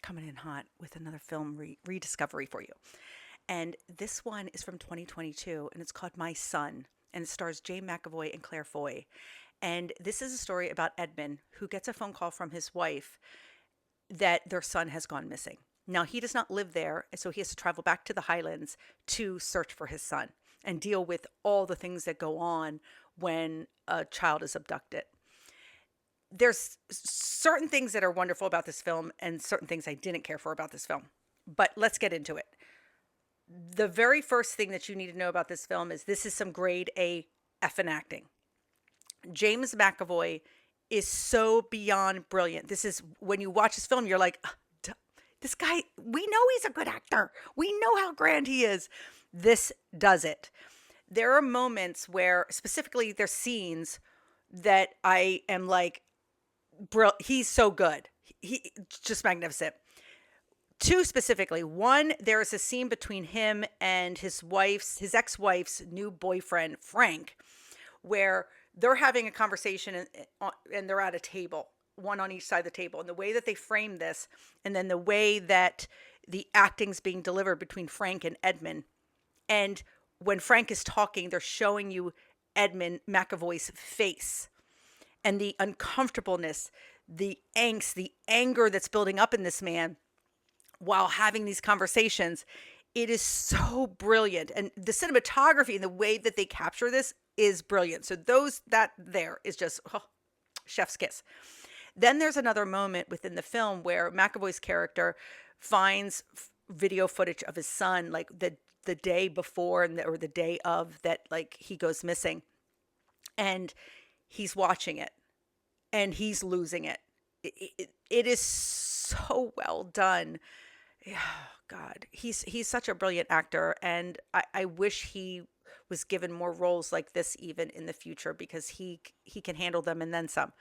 coming in hot with another film rediscovery for you. And this one is from 2022 and it's called My Son. And it stars James McAvoy and Claire Foy. And this is a story about Edmund, who gets a phone call from his wife that their son has gone missing. Now, he does not live there, so he has to travel back to the Highlands to search for his son and deal with all the things that go on when a child is abducted. There's certain things that are wonderful about this film and certain things I didn't care for about this film. But let's get into it. The very first thing that you need to know about this film is this is some grade A effing acting. James McAvoy is so beyond brilliant. This is when you watch this film, you're like, this guy, we know he's a good actor. We know how grand he is. This does it. There are moments where, specifically, there's scenes that I am like, he's so good. He just magnificent. Two specifically. One, there is a scene between him and his ex-wife's new boyfriend, Frank, where they're having a conversation and they're at a table, one on each side of the table. And the way that they frame this, and then the way that the acting's being delivered between Frank and Edmund. And when Frank is talking, they're showing you Edmund McAvoy's face and the uncomfortableness, the angst, the anger that's building up in this man while having these conversations. It is so brilliant. And the cinematography and the way that they capture this is brilliant. So that there is just chef's kiss. Then there's another moment within the film where McAvoy's character finds video footage of his son, like the day before or the day of that, like he goes missing, and he's watching it and he's losing it. It is so well done. Oh, God, he's such a brilliant actor, and I wish he was given more roles like this even in the future, because he can handle them and then some.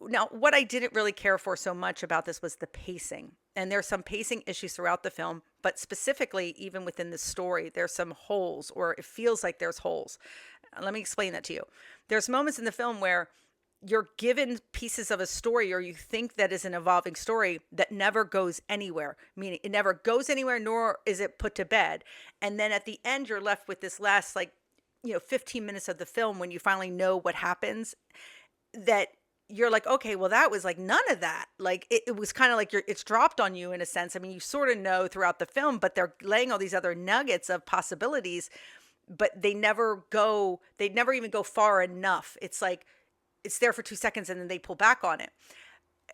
Now, what I didn't really care for so much about this was the pacing. And there's some pacing issues throughout the film, but specifically, even within the story, there's some holes, or it feels like there's holes. Let me explain that to you. There's moments in the film where you're given pieces of a story, or you think that is an evolving story that never goes anywhere, meaning it never goes anywhere, nor is it put to bed. And then at the end, you're left with this last, 15 minutes of the film when you finally know what happens, that you're like, okay, well, that was like none of that. Like it was kind of like it's dropped on you in a sense. I mean, you sort of know throughout the film, but they're laying all these other nuggets of possibilities, but they never even go far enough. It's like, it's there for 2 seconds and then they pull back on it.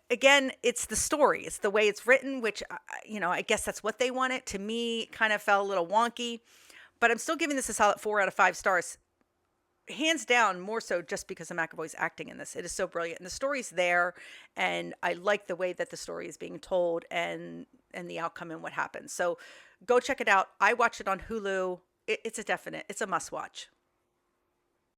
Again, it's the story. It's the way it's written, which, I guess that's what they wanted. To me, kind of felt a little wonky, but I'm still giving this a solid 4 out of 5 stars. Hands down, more so just because of McAvoy's acting in this. It is so brilliant. And the story's there, and I like the way that the story is being told and the outcome and what happens. So go check it out. I watched it on Hulu. It's a must watch.